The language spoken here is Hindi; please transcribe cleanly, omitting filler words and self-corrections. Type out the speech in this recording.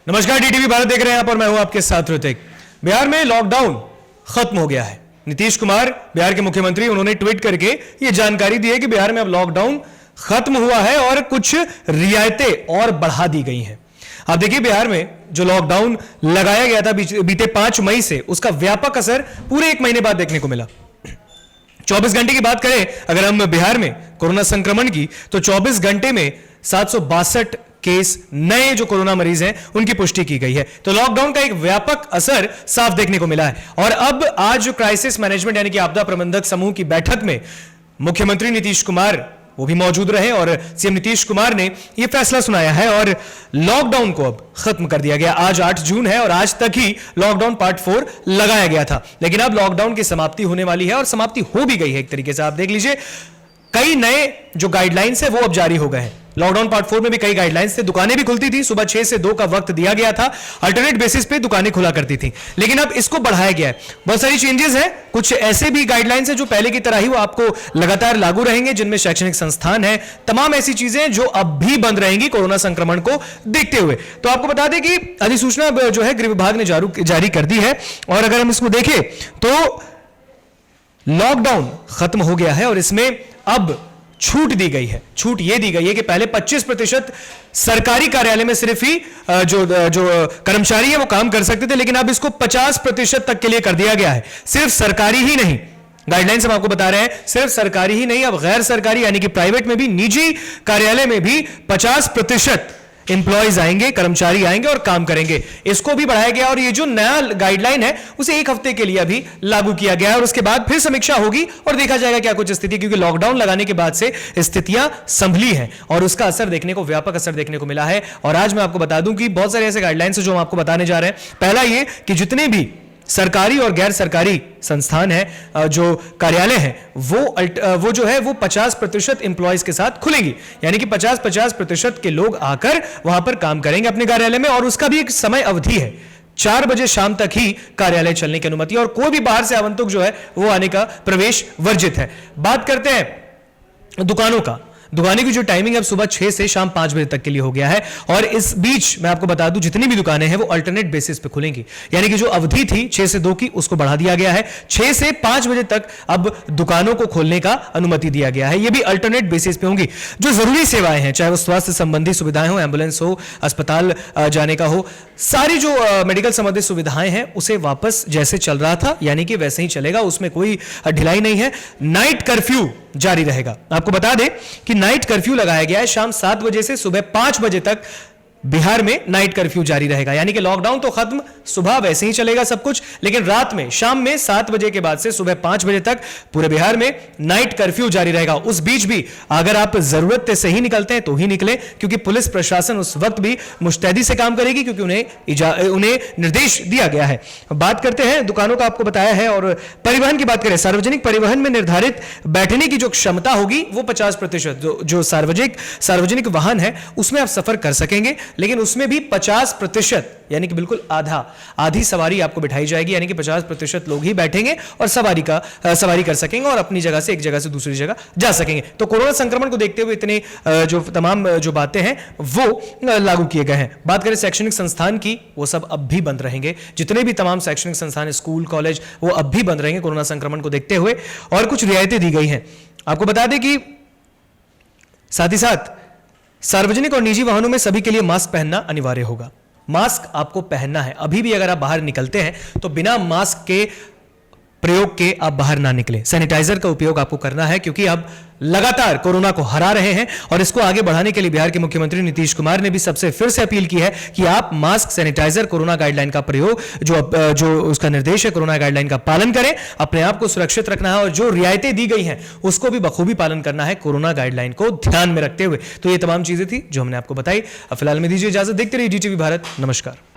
नमस्कार, डीटीवी भारत देख रहे हैं आप और मैं हूं आपके साथ ऋतिक। बिहार में लॉकडाउन खत्म हो गया है। नीतीश कुमार बिहार के मुख्यमंत्री, उन्होंने ट्वीट करके यह जानकारी दी है कि बिहार में अब लॉकडाउन खत्म हुआ है और कुछ रियायतें और बढ़ा दी गई हैं। आप देखिए, बिहार में जो लॉकडाउन लगाया गया था बीते 5 मई से, उसका व्यापक असर पूरे 1 महीने बाद देखने को मिला। 24 घंटे की बात करें अगर हम बिहार में कोरोना संक्रमण की, तो 24 घंटे में 762 केस नए जो कोरोना मरीज हैं उनकी पुष्टि की गई है। तो लॉकडाउन का एक व्यापक असर साफ देखने को मिला है। और अब आज जो क्राइसिस मैनेजमेंट यानी कि आपदा प्रबंधक समूह की बैठक में मुख्यमंत्री नीतीश कुमार वो भी मौजूद रहे और सीएम नीतीश कुमार ने यह फैसला सुनाया है और लॉकडाउन को अब खत्म कर दिया गया। आज 8 जून है और आज तक ही लॉकडाउन पार्ट 4 लगाया गया था, लेकिन अब लॉकडाउन की समाप्ति होने वाली है और समाप्ति हो भी गई है। एक तरीके से आप देख लीजिए, कई नए जो गाइडलाइंस है वो अब जारी हो गए हैं। लॉकडाउन पार्ट 4 में भी कई गाइडलाइंस थे। दुकानें भी खुलती थी, सुबह 6 से 2 का वक्त दिया गया था। अल्टरनेट बेसिस पे दुकानें खुला करती थी, लेकिन अब इसको बढ़ाया गया है। बहुत सारी चेंजेस हैं। कुछ ऐसे भी गाइडलाइंस हैं जो पहले की तरह ही वो आपको लगातार लागू रहेंगे, जिनमें शैक्षणिक संस्थान है, तमाम ऐसी चीजें जो अब भी बंद रहेंगी कोरोना संक्रमण को देखते हुए। तो आपको बता दें कि अधिसूचना जो है गृह विभाग ने जारी कर दी है और अगर हम इसको देखें तो लॉकडाउन खत्म हो गया है और इसमें अब छूट दी गई है। छूट यह दी गई है कि पहले 25% सरकारी कार्यालय में सिर्फ ही जो कर्मचारी है वो काम कर सकते थे, लेकिन अब इसको 50% तक के लिए कर दिया गया है। सिर्फ सरकारी ही नहीं, गाइडलाइंस हम आपको बता रहे हैं, सिर्फ सरकारी ही नहीं, अब गैर सरकारी यानी कि प्राइवेट में भी, निजी कार्यालय में भी 50% एम्प्लॉयज आएंगे, कर्मचारी आएंगे और काम करेंगे। इसको भी बढ़ाया गया और ये जो नया गाइडलाइन है उसे 1 हफ्ते के लिए अभी लागू किया गया है और उसके बाद फिर समीक्षा होगी और देखा जाएगा क्या कुछ स्थिति, क्योंकि लॉकडाउन लगाने के बाद से स्थितियां संभली हैं और उसका असर देखने को, व्यापक असर देखने को मिला है। और आज मैं आपको बता दूं कि बहुत सारे ऐसे गाइडलाइंस जो हम आपको बताने जा रहे हैं। पहला ये कि जितने भी सरकारी और गैर सरकारी संस्थान है, जो कार्यालय हैं, वो जो है वो 50% एम्प्लॉयज के साथ खुलेंगी, यानी कि 50% के लोग आकर वहां पर काम करेंगे अपने कार्यालय में। और उसका भी एक समय अवधि है, 4 बजे शाम तक ही कार्यालय चलने की अनुमति और कोई भी बाहर से आगंतुक जो है वो आने का प्रवेश वर्जित है। बात करते हैं दुकानों का। दुकानों की जो टाइमिंग है अब सुबह 6 से शाम 5 बजे तक के लिए हो गया है और इस बीच मैं आपको बता दूं जितनी भी दुकानें हैं वो अल्टरनेट बेसिस पे खुलेंगी, यानी कि जो अवधि थी 6 से 2 की उसको बढ़ा दिया गया है। 6 से 5 बजे तक अब दुकानों को खोलने का अनुमति दिया गया है। ये भी अल्टरनेट बेसिस पे होंगी। जो जरूरी सेवाएं हैं, चाहे वो स्वास्थ्य संबंधी सुविधाएं हो, एम्बुलेंस हो, अस्पताल जाने का हो, सारी जो मेडिकल संबंधित सुविधाएं हैं उसे वापस जैसे चल रहा था यानी कि वैसे ही चलेगा, उसमें कोई ढिलाई नहीं है। नाइट कर्फ्यू जारी रहेगा। आपको बता दें कि नाइट कर्फ्यू लगाया गया है, शाम 7 बजे से सुबह 5 बजे तक बिहार में नाइट कर्फ्यू जारी रहेगा, यानी कि लॉकडाउन तो खत्म, सुबह वैसे ही चलेगा सब कुछ, लेकिन रात में, शाम में 7 बजे के बाद से सुबह 5 बजे तक पूरे बिहार में नाइट कर्फ्यू जारी रहेगा। उस बीच भी अगर आप जरूरत से ही निकलते हैं तो ही निकलें, क्योंकि पुलिस प्रशासन उस वक्त भी मुस्तैदी से काम करेगी, क्योंकि उन्हें निर्देश दिया गया है। बात करते हैं दुकानों का, आपको बताया है। और परिवहन की बात करें, सार्वजनिक परिवहन में निर्धारित बैठने की जो क्षमता होगी वो 50%, जो सार्वजनिक वाहन है उसमें आप सफर कर सकेंगे, लेकिन उसमें भी 50% यानी कि बिल्कुल आधी सवारी आपको बिठाई जाएगी, यानी कि 50% लोग ही बैठेंगे और सवारी कर सकेंगे और अपनी जगह से एक जगह से दूसरी जगह जा सकेंगे। तो कोरोना संक्रमण को देखते हुए इतने जो तमाम जो बातें हैं वो लागू किए गए हैं। बात करें शैक्षणिक संस्थान की, वो सब अब भी बंद रहेंगे। जितने भी तमाम शैक्षणिक संस्थान, स्कूल, कॉलेज, वो अब भी बंद रहेंगे कोरोना संक्रमण को देखते हुए। और कुछ रियायतें दी गई हैं। आपको बता दें कि साथ ही साथ सार्वजनिक और निजी वाहनों में सभी के लिए मास्क पहनना अनिवार्य होगा। मास्क आपको पहनना है। अभी भी अगर आप बाहर निकलते हैं तो बिना मास्क के प्रयोग के आप बाहर ना निकलें। सैनिटाइजर का उपयोग आपको करना है, क्योंकि अब लगातार कोरोना को हरा रहे हैं और इसको आगे बढ़ाने के लिए बिहार के मुख्यमंत्री नीतीश कुमार ने भी सबसे फिर से अपील की है कि आप मास्क, सैनिटाइजर, कोरोना गाइडलाइन का प्रयोग, जो उसका निर्देश है, कोरोना गाइडलाइन का पालन करें। अपने आप को सुरक्षित रखना है और जो रियायतें दी गई हैं उसको भी बखूबी पालन करना है, कोरोना गाइडलाइन को ध्यान में रखते हुए। तो ये तमाम चीजें थी जो हमने आपको बताई। अब फिलहाल में दीजिए इजाजत। देखते रहिए डीटीवी भारत। नमस्कार।